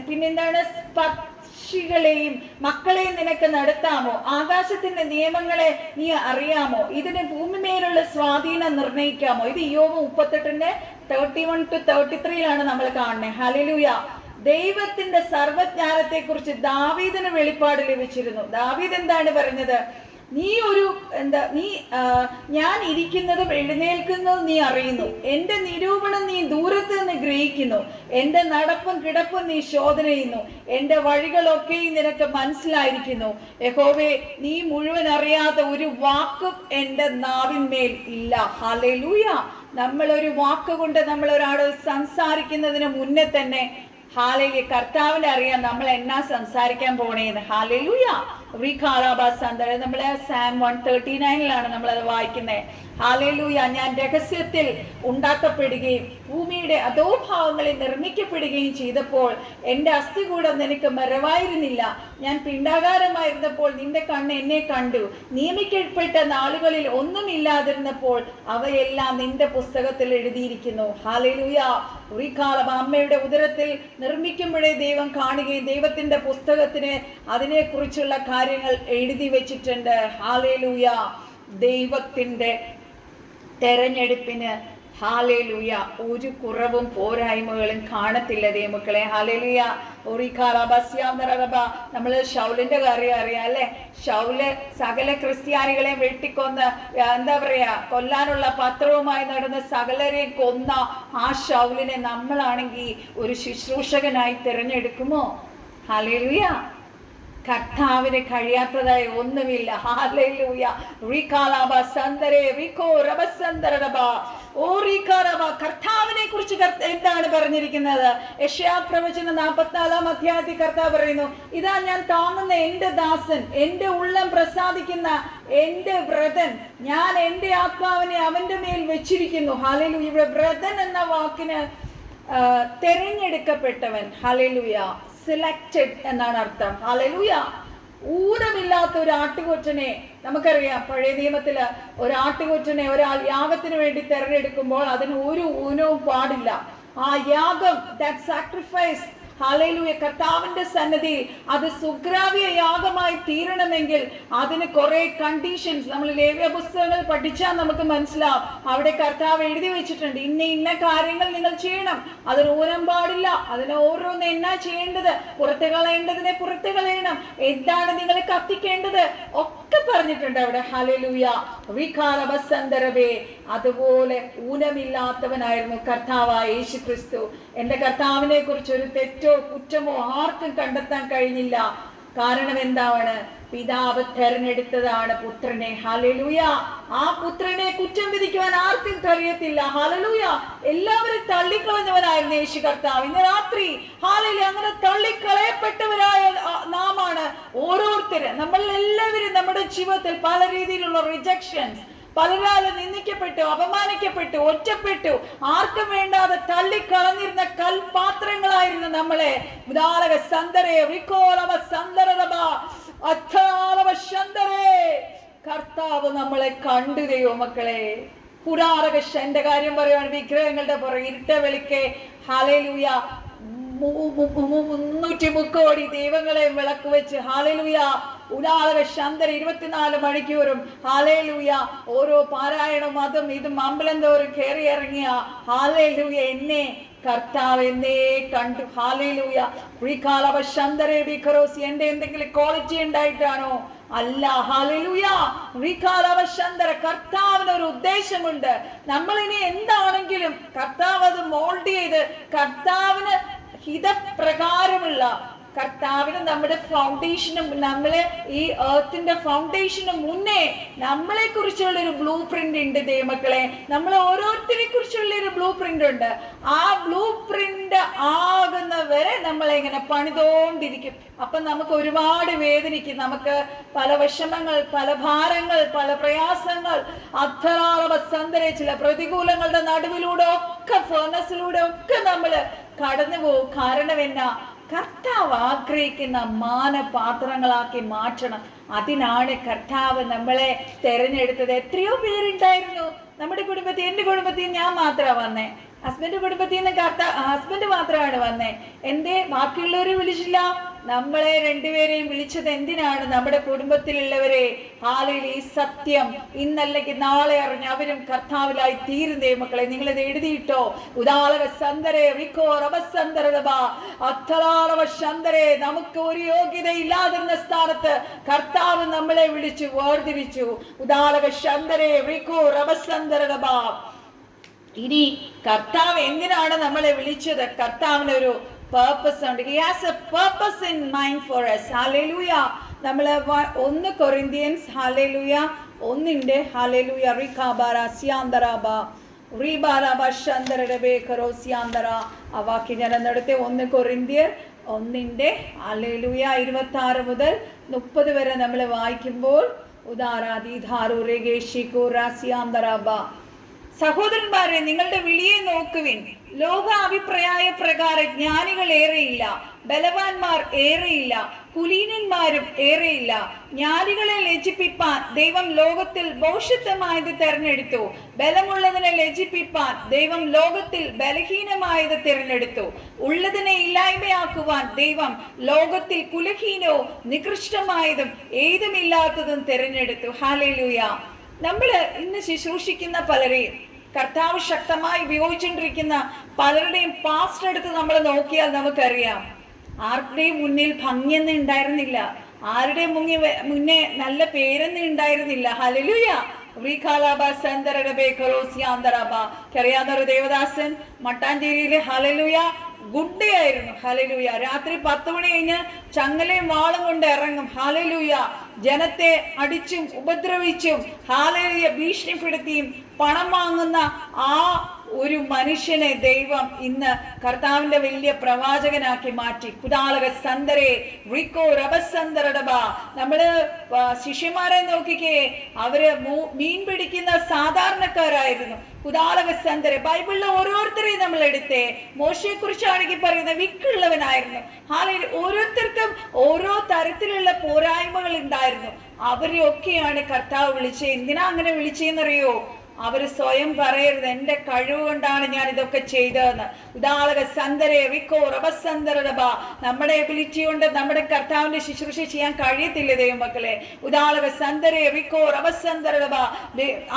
പിന്നെന്താണ്? പക്ഷികളെയും മക്കളെയും നിനക്ക് നടത്താമോ? ആകാശത്തിന്റെ നിയമങ്ങളെ നീ അറിയാമോ? ഇതിന് ഭൂമിമേലുള്ള സ്വാധീനം നിർണയിക്കാമോ? ഇത് യോബ് 38-ന്റെ 31-33 നമ്മൾ കാണുന്നത്. ഹല്ലേലൂയ. ദൈവത്തിന്റെ സർവജ്ഞാനത്തെ കുറിച്ച് ദാവീദിന് വെളിപ്പാട് ലഭിച്ചിരുന്നു. ദാവീദ് എന്താണ് പറഞ്ഞത്? ഞാൻ ഇരിക്കുന്നതും എഴുന്നേൽക്കുന്നതും നീ അറിയുന്നു, എന്റെ നിരൂപണം നീ ദൂരത്ത് നിന്ന് ഗ്രഹിക്കുന്നു, എന്റെ നടപ്പും കിടപ്പും നീ ശോധന ചെയ്യുന്നു, എന്റെ വഴികളൊക്കെയും നിനക്ക് മനസ്സിലായിരിക്കുന്നു. യഹോവേ, നീ മുഴുവൻ അറിയാത്ത ഒരു വാക്കും എന്റെ നാവിന്മേൽ ഇല്ല. ഹല്ലേലൂയ. നമ്മളൊരു വാക്കുകൊണ്ട് നമ്മൾ ഒരാളോട് സംസാരിക്കുന്നതിന് മുന്നേ തന്നെ ഹാലയിലെ കർത്താവിനെ അറിയാം നമ്മൾ എന്നാ സംസാരിക്കാൻ പോണേന്ന്. ഹാലയിലൂയ. നമ്മള് സാം 139 നമ്മളത് വായിക്കുന്നത്. ഹാലയിലൂയ. ഞാൻ രഹസ്യത്തിൽ ഉണ്ടാക്കപ്പെടുകയും ഭൂമിയുടെ അധോഭാവങ്ങളിൽ നിർമ്മിക്കപ്പെടുകയും ചെയ്തപ്പോൾ എൻ്റെ അസ്ഥികൂടം നിനക്ക് മറവായിരുന്നില്ല. ഞാൻ പിണ്ടാകാരമായിരുന്നപ്പോൾ നിന്റെ കണ്ണ് എന്നെ കണ്ടു. നിയമിക്കപ്പെട്ട നാളുകളിൽ ഒന്നുമില്ലാതിരുന്നപ്പോൾ അവയെല്ലാം നിന്റെ പുസ്തകത്തിൽ എഴുതിയിരിക്കുന്നു. ഹാലയിലൂയ. അമ്മയുടെ ഉദരത്തിൽ നിർമ്മിക്കുമ്പോഴേ ദൈവം കാണുകയും ദൈവത്തിന്റെ പുസ്തകത്തിന് അതിനെക്കുറിച്ചുള്ള കാര്യങ്ങൾ എഴുതി വെച്ചിട്ടുണ്ട്. ഹാലേലൂയ. ദൈവത്തിന്റെ തെരഞ്ഞെടുപ്പിന് ഹാലേലൂയ ഒരു കുറവും പോരായ്മകളും കാണത്തില്ല ദൈവമക്കളെ. ഹാലേലൂയ. നമ്മള് ഷൗലിന്റെ കാര്യം അറിയാം അല്ലെ. ഷൗല് സകല ക്രിസ്ത്യാനികളെയും വെട്ടിക്കൊന്ന് എന്താ പറയാ കൊല്ലാനുള്ള പത്രവുമായി നടന്ന സകലരെയും കൊന്ന ആ ഷൗലിനെ നമ്മളാണെങ്കിൽ ഒരു ശുശ്രൂഷകനായി തിരഞ്ഞെടുക്കുമോ? ഹാലേലൂയ. കർത്താവിന് കഴിയാത്തതായി ഒന്നുമില്ല. ഹാലേലൂയ. കർത്താവിനെ കുറിച്ച് എന്താണ് പറഞ്ഞിരിക്കുന്നത്? യെശയ്യാ പ്രവചനം 44 അധ്യായത്തിൽ കർത്താവ് പറയുന്നു, ഇതാ ഞാൻ താങ്ങുന്ന എന്റെ ദാസൻ, എന്റെ ഉള്ളം പ്രസാദിക്കുന്ന എന്റെ വ്രതൻ, ഞാൻ എന്റെ ആത്മാവിനെ അവന്റെ മേൽ വെച്ചിരിക്കുന്നു. ഹാലേലൂയ. ഇവിടെ വ്രതൻ എന്ന വാക്കിന് തെരഞ്ഞെടുക്കപ്പെട്ടവൻ. ഹാലേലൂയ. സെലക്റ്റഡ് എന്നാണ് അർത്ഥം. ഹല്ലേലൂയ. ഊനമില്ലാത്ത ഒരു ആട്ടുകൊറ്റനെ നമുക്കറിയാം. പഴയ നിയമത്തില് ഒരു ആട്ടുകൊറ്റനെ ഒരാൾ യാഗത്തിന് വേണ്ടി തെരഞ്ഞെടുക്കുമ്പോൾ അതിന് ഒരു ഊനവും പാടില്ല. ആ യാഗം, ദാറ്റ് സാക്രിഫൈസ്, ഹല്ലേലൂയ, കർത്താവിന്റെ സന്നിധിയിൽ അത് സുഗ്രാവ്യ യാഗമായി തീരണമെങ്കിൽ അതിന് കുറെ കണ്ടീഷൻസ് നമ്മൾ ലേവ്യ പുസ്തകങ്ങൾ പഠിച്ചാൽ നമുക്ക് മനസ്സിലാവും. അവിടെ കർത്താവ് എഴുതി വെച്ചിട്ടുണ്ട്, ഇന്ന ഇന്ന കാര്യങ്ങൾ നിങ്ങൾ ചെയ്യണം, അതിന് ഊനം പാടില്ല, അതിന് ഓരോന്ന് എന്നാ ചെയ്യേണ്ടത്, പുറത്ത് കളയേണ്ടതിനെ പുറത്ത് കളയണം, എന്താണ് നിങ്ങൾ കത്തിക്കേണ്ടത് ഒക്കെ പറഞ്ഞിട്ടുണ്ട് അവിടെ. ഹല്ലേലൂയ. അതുപോലെ ഊനമില്ലാത്തവനായിരുന്നു കർത്താവായ യേശു ക്രിസ്തു. എന്റെ കർത്താവിനെ കുറിച്ച് ഒരു തെറ്റോ കുറ്റമോ ആർക്കും കണ്ടെത്താൻ കഴിഞ്ഞില്ല. കാരണം എന്താണ്? പിതാവ് തെരഞ്ഞെടുത്തതാണ് പുത്രനെ. ഹല്ലേലൂയ. ആ പുത്രനെ കുറ്റം വിധിക്കുവാൻ ആർക്കും കഴിയത്തില്ല. ഹല്ലേലൂയ. എല്ലാവരും തള്ളിക്കളഞ്ഞവനായിരുന്നു യേശു കർത്താവ്. ഇന്ന് രാത്രി ഹല്ലേലൂയ അങ്ങനെ തള്ളിക്കളയപ്പെട്ടവരായ നാമാണ് ഓരോരുത്തരും. നമ്മൾ എല്ലാവരും നമ്മുടെ ജീവിതത്തിൽ പല രീതിയിലുള്ള റിജക്ഷൻസ്, പലരാലും നിന്ദിക്കപ്പെട്ടു, അപമാനിക്കപ്പെട്ടു, ഒറ്റപ്പെട്ടു, ആർക്കും വേണ്ടാതെ തള്ളിക്കളഞ്ഞിരുന്ന കൽപാത്രങ്ങളായിരുന്നു നമ്മളെ. കർത്താവ് നമ്മളെ കണ്ടു ദൈവമക്കളെ. പുരാരകന്റെ കാര്യം പറയുവാണ്. വിഗ്രഹങ്ങളുടെ പുറകെ ഇരുട്ട വെളിക്കെ ഹല്ലേലൂയ 330 കോടി ദൈവങ്ങളെ വിളക്ക് വെച്ച് ഹല്ലേലൂയ ഉലാളകശന്തര 24 മണിക്കൂറും ഹല്ലേലൂയ ഓരോ പാരായണം അതും ഇതും അമ്പലം തോറും കയറി ഇറങ്ങിയ ഹല്ലേലൂയ എന്നെ കർത്താവ് എന്നേ കണ്ടു. ഹല്ലേലൂയ. എന്റെ എന്തെങ്കിലും ക്വാളിറ്റി ഉണ്ടായിട്ടാണോ? അല്ല. ഹല്ലേലൂയ. കർത്താവിന് ഒരു ഉദ്ദേശമുണ്ട്. നമ്മൾ ഇനി എന്താണെങ്കിലും കർത്താവ് അത് മോൾഡ് ചെയ്ത് കർത്താവിന് ഹിതപ്രകാരമുള്ള, കർത്താവിന് നമ്മുടെ ഫൗണ്ടേഷനും നമ്മളെ ഈ എർത്തിന്റെ ഫൗണ്ടേഷന് മുന്നേ നമ്മളെ കുറിച്ചുള്ള ഒരു ബ്ലൂ പ്രിന്റ് ഉണ്ട് ദൈവമക്കളെ. നമ്മൾ ഓരോരുത്തരെ കുറിച്ചുള്ള ഒരു ബ്ലൂ പ്രിന്റ് ഉണ്ട്. ആ ബ്ലൂ പ്രിന്റ് ആകുന്നവരെ നമ്മളെ ഇങ്ങനെ പണിതോണ്ടിരിക്കും. അപ്പൊ നമുക്ക് ഒരുപാട് വേദനിക്കും. നമുക്ക് പല വിഷമങ്ങൾ, പല ഭാരങ്ങൾ, പല പ്രയാസങ്ങൾ, ചില പ്രതികൂലങ്ങളുടെ നടുവിലൂടെ ഒക്കെ ഫേർനസിലൂടെ ഒക്കെ നമ്മള് കടന്നു പോകും. കാരണം എന്നാ? കർത്താവ് ആഗ്രഹിക്കുന്ന മാനപാത്രങ്ങളാക്കി മാറ്റണം. അതിനാണ് കർത്താവ് നമ്മളെ തെരഞ്ഞെടുത്തത്. എത്രയോ പേരുണ്ടായിരുന്നു നമ്മുടെ കുടുംബത്തിൽ. എന്റെ കുടുംബത്തിൽ ഞാൻ മാത്രമാണ് വന്നേ. ഹസ്ബൻഡ് കുടുംബത്തിൽ നിന്ന് ഹസ്ബൻഡ് മാത്രമാണ് വന്നേ. എന്തേ ബാക്കിയുള്ളവരെ വിളിച്ചില്ല? നമ്മളെ രണ്ടുപേരെയും വിളിച്ചത് എന്തിനാണ്? നമ്മുടെ കുടുംബത്തിലുള്ളവരെ ഹാലയിൽ ഈ സത്യം ഇന്നല്ലെങ്കിൽ നാളെ അറിഞ്ഞ് അവരും കർത്താവിലായി തീരുന്നേ മക്കളെ. നിങ്ങളിത് എഴുതിയിട്ടോ? നമുക്ക് ഒരു യോഗ്യത ഇല്ലാതിരുന്ന സ്ഥാനത്ത് കർത്താവ് നമ്മളെ വിളിച്ചു വേർതിരിച്ചു. ഇനി കർത്താവ് എന്തിനാണ് നമ്മളെ വിളിച്ചത്? കർത്താവിനൊരു purpose ഉണ്ട്. He has a purpose in mind for us. Hallelujah. നമ്മൾ 1 കൊരിന്ത്യൻസ് ഹല്ലേലൂയ 1 ഹല്ലേലൂയ റികാബാര സിയാന്തറാബ ആ വാക്യം ഞാൻ അന്നെടുത്തെ 1 കൊരിന്ത്യർ 1 ഹല്ലേലൂയ 26 മുതൽ 30 വരെ നമ്മൾ വായിക്കുമ്പോൾ സഹോദരന്മാരെ, നിങ്ങളുടെ വിളിയെ നോക്കുവിൻ. ലോക അഭിപ്രായ പ്രകാരം ജ്ഞാനികൾ ഏറെയില്ല, ബലവാന്മാർ ഏറെയില്ല, കുലീനന്മാരും ഏറെയില്ല. ജ്ഞാനികളെ ലജ്ജിപ്പിപ്പാൻ ദൈവം ലോകത്തിൽ ഭോഷത്വമായത് തെരഞ്ഞെടുത്തു, ബലമുള്ളതിനെ ലജ്ജിപ്പിപ്പാൻ ദൈവം ലോകത്തിൽ ബലഹീനമായത് തിരഞ്ഞെടുത്തു, ഉള്ളതിനെ ഇല്ലായ്മയാക്കുവാൻ ദൈവം ലോകത്തിൽ കുലഹീനവും നികൃഷ്ടമായതും ഏതുമില്ലാത്തതും തിരഞ്ഞെടുത്തു. ഹല്ലേലൂയ. നമ്മൾ ഇന്ന് ശുശ്രൂഷിക്കുന്ന പലരെയും, കർത്താവ് ശക്തമായി ഉപയോഗിച്ചുകൊണ്ടിരിക്കുന്ന പലരുടെയും പാസ്റ്റ് എടുത്ത് നമ്മൾ നോക്കിയാൽ നമുക്കറിയാം, ആരുടെയും മുന്നിൽ ഭംഗിയൊന്നും ഉണ്ടായിരുന്നില്ല, ആരുടെ മുന്നേ നല്ല പേരൊന്നും ഉണ്ടായിരുന്നില്ല. ഹല്ലേലൂയ. അറിയാവുന്ന ഒരു ദേവദാസൻ മട്ടാഞ്ചേരിയിലെ ഹല്ലേലൂയ ഗുഡയായിരുന്നു. ഹല്ലേലൂയ. രാത്രി 10 മണി കഴിഞ്ഞ് ചങ്ങലയും വാളും കൊണ്ട് ഇറങ്ങും. ഹല്ലേലൂയ. ജനത്തെ അടിച്ചും ഉപദ്രവിച്ചും ഹല്ലേലൂയ ഭീഷണിപ്പെടുത്തിയും പണം വാങ്ങുന്ന ആ ഒരു മനുഷ്യനെ ദൈവം ഇന്ന് കർത്താവിന്റെ വലിയ പ്രവാചകനാക്കി മാറ്റി. കുതാളക സന്തരെ റിക്കോ റബസന്തരടബ. നമ്മള് ശിഷ്യന്മാരെ നോക്കിക്കേ, അവര് മീൻ പിടിക്കുന്ന സാധാരണക്കാരായിരുന്നു. കുതാളക സന്തരെ. ബൈബിളിലെ ഓരോരുത്തരെയും നമ്മൾ എടുത്തേ, മോശയെ കുറിച്ചാണെങ്കിൽ പറയുന്നത് വിക്കുള്ളവനായിരുന്നു. ഹാലയിൽ ഓരോരുത്തർക്കും ഓരോ തരത്തിലുള്ള പോരായ്മകൾ ഉണ്ടായിരുന്നു. അവരെയൊക്കെയാണ് കർത്താവ് വിളിച്ചത്. എന്തിനാ അങ്ങനെ വിളിച്ചെന്നറിയോ? അവർ സ്വയം പറയരുത്, എൻ്റെ കഴിവ് കൊണ്ടാണ് ഞാൻ ഇതൊക്കെ ചെയ്തതെന്ന്. ഉദാളക സന്തരെ വിക്കോ റബസന്തരബ. നമ്മുടെ എബിലിറ്റി കൊണ്ട് നമ്മുടെ കർത്താവിന്റെ ശുശ്രൂഷ ചെയ്യാൻ കഴിയത്തില്ല ദൈവമക്കളെ. ഉദാളക സന്തരെ വിക്കോ റബസന്തരബ.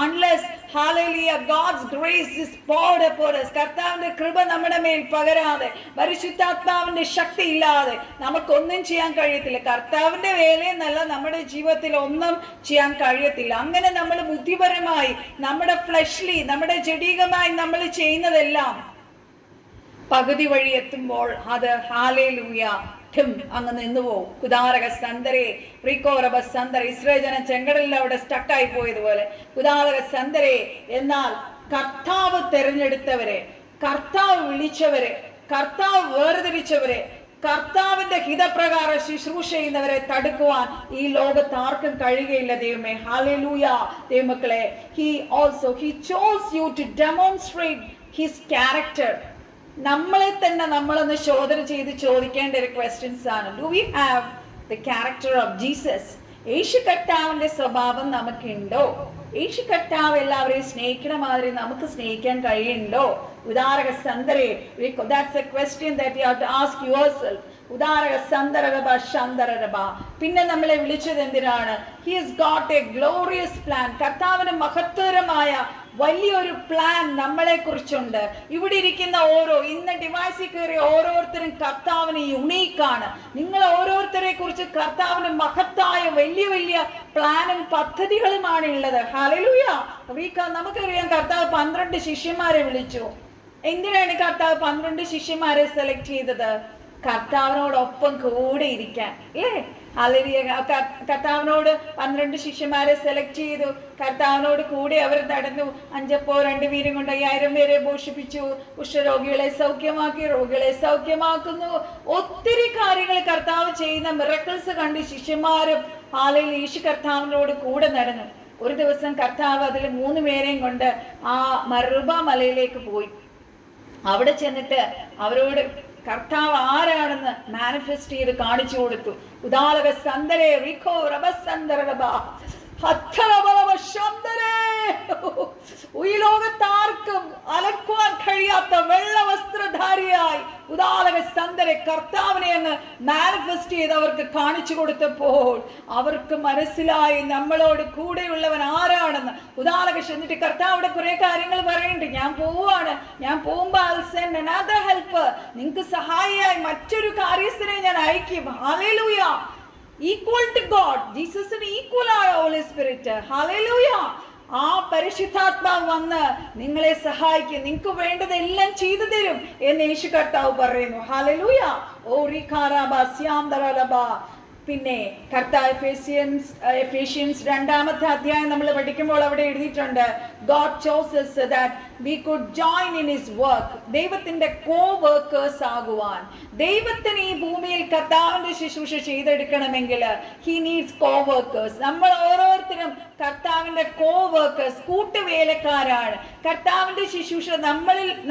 Unless hallelujah God's grace is poured upon us. കർത്താവിന്റെ കൃപ നമ്മുടെ മേൽ പകരാതെ, പരിശുദ്ധാത്മാവിന്റെ ശക്തി ഇല്ലാതെ നമുക്കൊന്നും ചെയ്യാൻ കഴിയത്തില്ല. കർത്താവിന്റെ വേലയെന്നല്ല, നമ്മുടെ ജീവിതത്തിൽ ഒന്നും ചെയ്യാൻ കഴിയത്തില്ല. അങ്ങനെ നമ്മൾ ബുദ്ധിപരമായി, നമ്മുടെ ഫ്ലഷ്ലി, നമ്മുടെ ജഡീകമായി നമ്മൾ ചെയ്യുന്നതെല്ലാം പകുതി വഴി എത്തുമ്പോൾ അത് ഹല്ലേലൂയ അങ്ങ് നിന്നുപോകും. കുദാരക സന്തരെ റിക്കോറബ സന്തര. ഇസ്രായേൽ ജനം ചെങ്കടലിൽ അവിടെ സ്റ്റക്കായി പോയതുപോലെ കുദാരക സന്തരെ. എന്നാൽ കർത്താവ് തെരഞ്ഞെടുത്തവരെ, കർത്താവ് വിളിച്ചവരെ, കർത്താവ് വേർതിരിച്ചവരെ, കർത്താവിന്റെ ഹിതപ്രകാരം ശുശ്രൂഷ ചെയ്യുന്നവരെ തടുക്കുവാൻ ഈ ലോകത്ത് ആർക്കും കഴിയുകയില്ല ദൈവമേ. ഹല്ലേലൂയ. ദൈവമക്കളെ, he chose you to demonstrate his character. നമ്മളെ തന്നെ നമ്മളൊന്ന് ശോധന ചെയ്ത് ചോദിക്കേണ്ട ഒരു ക്വസ്റ്റ്യൻസ് ആണ്. Do we have the character of Jesus? യേശു കർത്താവിന്റെ സ്വഭാവം നമുക്കുണ്ടോ? യേശു കർത്താവ് എല്ലാവരെയും സ്നേഹിക്കണ മാതിരി നമുക്ക് സ്നേഹിക്കാൻ കഴിയുന്നുണ്ടോ? ഉദാരക സന്തരെ. That's a question that you have to ask yourself. ഉദാരക സന്തരബ ശന്തരബ. പിന്നെ നമ്മളെ വിളിച്ചത് എന്തിനാണ്? He has got a glorious plan. കർത്താവിന് മഹത്തരമായ വലിയൊരു പ്ലാൻ നമ്മളെ കുറിച്ചുണ്ട്. ഇവിടെ ഇരിക്കുന്ന ഇന്ന് ഡിവൈസിൽ കയറിയ ഓരോരുത്തരും കർത്താവിന് യുണീക്കാണ്. നിങ്ങൾ ഓരോരുത്തരെ കുറിച്ച് കർത്താവിന് മഹത്തായ വലിയ വലിയ പ്ലാനും പദ്ധതികളുമാണ് ഉള്ളത്. ഹല്ലേലൂയ. നമുക്കറിയാം, കർത്താവ് 12 ശിഷ്യന്മാരെ വിളിച്ചു. എന്തിനാണ് കർത്താവ് 12 ശിഷ്യന്മാരെ സെലക്ട് ചെയ്തത്? കർത്താവിനോടൊപ്പം കൂടെ ഇരിക്കാൻ, അല്ലേ? ഹല്ലേലൂയ. കർത്താവിനോട് 12 ശിഷ്യന്മാരെ സെലക്ട് ചെയ്തു. കർത്താവിനോട് കൂടെ അവർ നടന്നു. 5 അപ്പോൾ 2 മീനും കൊണ്ട് 5000 പേരെ പോഷിപ്പിച്ചു. കുഷ്ഠരോഗികളെ സൗഖ്യമാക്കി, രോഗികളെ സൗഖ്യമാക്കുന്നു. ഒത്തിരി കാര്യങ്ങൾ കർത്താവ് ചെയ്യുന്ന മിറക്കിൾസ് കണ്ട് ശിഷ്യന്മാരും ഹല്ലേലൂയ യേശു കർത്താവിനോട് കൂടെ നടന്നു. ഒരു ദിവസം കർത്താവ് അതിൽ 3 പേരെയും കൊണ്ട് ആ മറുബ മലയിലേക്ക് പോയി. അവിടെ ചെന്നിട്ട് അവരോട് കർത്താവ് ആരാണെന്ന് മാനിഫെസ്റ്റ് ചെയ്ത് കാണിച്ചു കൊടുത്തു. ഉദാലക സന്തരെ റിഖോ റബസന്തരബ. ഈ ലോകത്താർക്കും അലക്കുവാൻ കഴിയാത്ത വെള്ള വസ്ത്രധാരിയായി ഉദാലക സന്തരെ കർത്താവിനെ അങ്ങ് മാനിഫെസ്റ്റ് ചെയ്ത് അവർക്ക് കാണിച്ചു കൊടുത്തപ്പോൾ അവർക്ക് മനസ്സിലായി നമ്മളോട് കൂടെയുള്ളവൻ ആരാണെന്ന്. ഉദാലക എന്നിട്ട് കർത്താവിടെ കുറെ കാര്യങ്ങൾ പറയുന്നുണ്ട്. ഞാൻ പോവാണ്, ഞാൻ പോകുമ്പോ ഹെൽപ്പ്, നിങ്ങൾക്ക് സഹായിയായി മറ്റൊരു കാര്യസ്ഥനെ ഞാൻ അയക്കും. ഹല്ലേലൂയ. Equal to God. ജീസസിന് ഈക്വൽ ആണ് ഹോളി സ്പിരിറ്റ്. ഹല്ലേലൂയ. ആ പരിശുദ്ധാത്മാവ് വന്ന് നിങ്ങളെ സഹായിക്കും, നിങ്ങൾക്ക് വേണ്ടതെല്ലാം ചെയ്തു തരും എന്ന് യേശു കർത്താവ് പറയുന്നു. ഹല്ലേലൂയ. പിന്നെ കർത്താവ് എഫേഷ്യൻസ് 2-ാമത്തെ അധ്യായം നമ്മൾ പഠിക്കുമ്പോൾ അവിടെ എഴുതിയിട്ടുണ്ട്, God chose us that we could join in his work. ദൈവത്തിന്റെ co-workers ആകുവാൻ, ദൈവത്തിന് ഈ ഭൂമിയിൽ കർത്താവിന്റെ ശുശ്രൂഷ ചെയ്തെടുക്കണമെങ്കിൽ he needs co-workers. നമ്മൾ ഓരോരുത്തരും കർത്താവിന്റെ co-workers, കൂട്ടുവേലക്കാരാണ്. കർത്താവിന്റെ ശുശ്രൂഷ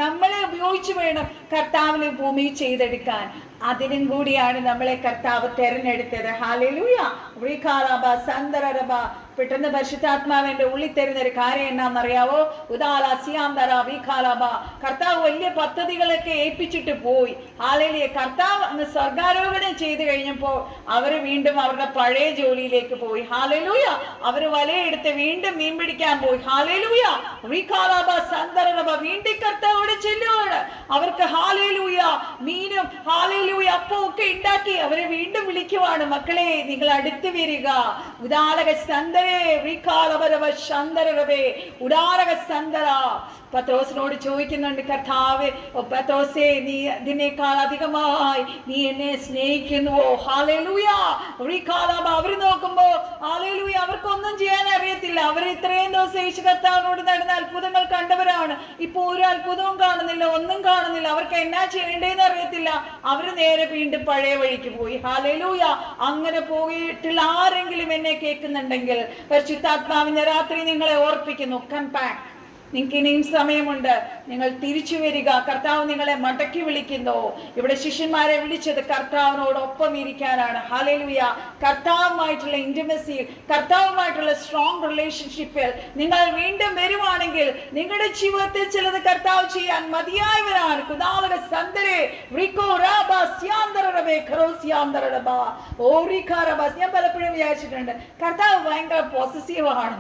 നമ്മളെ ഉപയോഗിച്ച് വേണം കർത്താവിനെ ഭൂമിയിൽ ചെയ്തെടുക്കാൻ. അതിനും കൂടിയാണ് നമ്മളെ കർത്താവ് തെരഞ്ഞെടുത്തത്. ഹല്ലേലൂയ. റീഖാലബ സന്ദരബ. പെട്ടെന്ന് പരിശുദ്ധാത്മാവിന്റെ ഉള്ളിൽ തരുന്ന ഒരു കാര്യം എന്നാണെന്നറിയാവോ? ഉദാല സിയാന്തര വീഖാലബ. കർത്താവ് വലിയ പദ്ധതികളൊക്കെ ഏൽപ്പിച്ചിട്ട് പോയി. ഹല്ലേലൂയ. കർത്താവ് അങ്ങ് സ്വർഗാരോഹണം ചെയ്ത് കഴിഞ്ഞപ്പോൾ അവര് വീണ്ടും അവരുടെ പഴയ ജോലിയിലേക്ക് പോയി. ഹല്ലേലൂയ. അവര് വലയെടുത്ത് വീണ്ടും മീൻ പിടിക്കാൻ പോയി. ഹല്ലേലൂയ. റീഖാലബ സന്ദരബ. വീണ്ടും കർത്താവോട് ചെല്ലുവാണ്. അവർക്ക് ഹല്ലേലൂയ മീനും ഹല്ലേലൂയ അപ്പവും ഒക്കെ ഉണ്ടാക്കി അവരെ വീണ്ടും വിളിക്കുവാണ്. മക്കളെ, നിങ്ങൾ അടുത്ത് വരിക. ഉദാലക സന്ദരേ റീഖാലബരവ ശന്ദരവേ ഉദാലക സന്ദര. പത്രോസിനോട് ചോദിക്കുന്നുണ്ട്, കർത്താവേ, പത്രോസേ, നീ ഇതിനേക്കാൾ അധികമായി നീ എന്നെ സ്നേഹിക്കുന്നുവോ? ഹല്ലേലൂയ. റീഖാലബ. അവർ നോക്കുമ്പോ ഹല്ലേലൂയ അവർക്കൊന്നും ചെയ്യാൻ അറിയത്തില്ല. അവർ ഇത്രയും ദിവസം യേശു കർത്താവിനോട് നടന്ന അത്ഭുതങ്ങൾ കണ്ടവരാണ്. ഇപ്പൊ ഒരു അത്ഭുതവും കാണുന്നില്ല, ഒന്നും കാണുന്നില്ല. അവർക്ക് എന്നാ ചെയ്യേണ്ടതെന്ന് അറിയത്തില്ല. അവര് നേരെ വീണ്ടും പഴയ വഴിക്ക് പോയി. ഹല്ലേലൂയ. അങ്ങനെ പോയിട്ടുള്ള ആരെങ്കിലും എന്നെ കേൾക്കുന്നുണ്ടെങ്കിൽ പരിശുദ്ധാത്മാവിന്റെ രാത്രി നിങ്ങളെ ഓർപ്പിക്കുന്നു, കം ബാക്ക്. നിങ്ങൾക്ക് ഇനിയും സമയമുണ്ട്. നിങ്ങൾ തിരിച്ചു വരിക. കർത്താവ് നിങ്ങളെ മടക്കി വിളിക്കുന്നു. ഇവിടെ ശിഷ്യന്മാരെ വിളിച്ചത് കർത്താവിനോടൊപ്പം ഇരിക്കാനാണ്. ഹല്ലേലൂയ. കർത്താവുമായിട്ടുള്ള ഇന്റിമസി, കർത്താവുമായിട്ടുള്ള സ്ട്രോങ് റിലേഷൻഷിപ്പിൽ നിങ്ങൾ വീണ്ടും വരുവാണെങ്കിൽ നിങ്ങളുടെ ജീവിതത്തിൽ ചിലത് കർത്താവ് ചെയ്യാൻ മതിയായവരാണ്. കുദാലക സന്ദരേ റിക്കോ റാബ സ്യാന്തരബേ ഖറോസ്യാന്തരബ ഓറിഖാരബ. ഞാൻ പലപ്പോഴും വിചാരിച്ചിട്ടുണ്ട് കർത്താവ് ഭയങ്കര പോസസീവാണ്.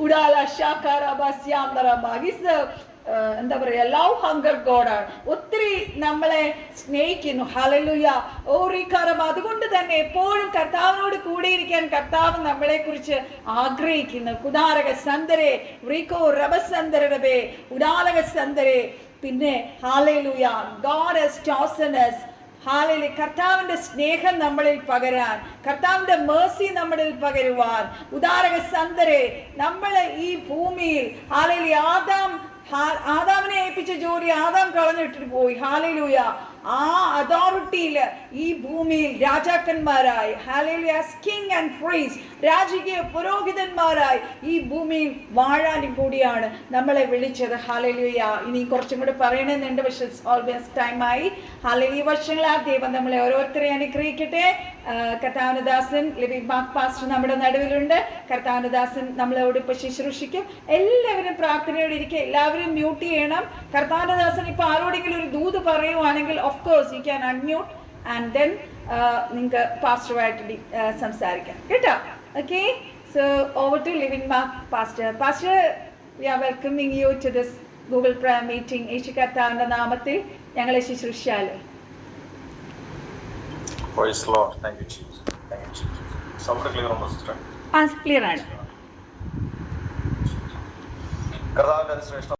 ഉഡാല ഷാഖാരബ സ്യാന്തരബ. എന്താ പറയാ, ലവ് ഹങ്കർ ഗോഡാണ്. ഒത്തിരി നമ്മളെ സ്നേഹിക്കുന്നു. ഹല്ലേലൂയ. ഓറിഖാരബ. അതുകൊണ്ട് തന്നെ എപ്പോഴും കർത്താവിനോട് കൂടിയിരിക്കാൻ കർത്താവ് നമ്മളെ കുറിച്ച് ആഗ്രഹിക്കുന്നു. കുദാരക സന്ദരേ റിക്കോ റബസന്ദരബേ ഉഡാലക സന്ദരേ. പിന്നെ hallelujah, God has chosen us. Hallelujah. കർത്താവിന്റെ സ്നേഹം നമ്മളിൽ പകരാൻ, കർത്താവിന്റെ മേഴ്സി നമ്മളിൽ പകരുവാൻ. ഉദാരക സന്ദരേ. നമ്മളെ ഈ ഭൂമിയിൽ ഹല്ലേലൂയ ആദാമിനെ ഏൽപ്പിച്ച ജോലി ആദാം കളഞ്ഞിട്ട് പോയി. ഹല്ലേലൂയ. ആ അതോറിറ്റിയിൽ ഈ ഭൂമിയിൽ രാജാക്കന്മാരായി, ഹല്ലേലൂയ, കിങ് ആൻഡ് പ്രീസ്റ്റ്, രാജകീയ പുരോഹിതന്മാരായി ഈ ഭൂമിയിൽ വാഴാനും കൂടിയാണ് നമ്മളെ വിളിച്ചത്. ഹല്ലേലൂയ. ഇനി കുറച്ചും കൂടെ പറയണമെന്നുണ്ട്, പക്ഷെ ഓൾവേസ് ടൈമായി. ഹല്ലേലൂയ. വർഷങ്ങളാ ദൈവം നമ്മളെ ഓരോരുത്തരെ അനുഗ്രഹിക്കട്ടെ. കർത്താവനദാസൻ ലിവിംഗ് മാർക്ക് പാസ്റ്റർ നമ്മുടെ നടുവിലുണ്ട്. കർത്താവനദാസൻ നമ്മളോട് ഇപ്പൊ ശുശ്രൂഷിക്കും. എല്ലാവരും പ്രാർത്ഥനയോടെ ഇരിക്കുക. എല്ലാവരും മ്യൂട്ട് ചെയ്യണം. കർത്താവനദാസൻ ഇപ്പൊ ആരോടെങ്കിലും ഒരു ദൂത് പറയുവാണെങ്കിൽ of course you can unmute and then നിങ്ങൾക്ക് പാസ്റ്ററുമായിട്ട് സംസാരിക്കാം കേട്ടോ. Okay, so over to Living Mark Pastor. Pastor, we are welcoming you to this Google prayer meeting. യേശു കർത്താവിന്റെ നാമത്തിൽ ഞങ്ങളെ ശുശ്രൂഷിച്ചാലും. Praise the Lord. Thank you, Jesus. Thank you, Jesus. Sound clear on the system? Clear ആണ്. കർത്താവിന്റെ ശ്രേഷ്ഠ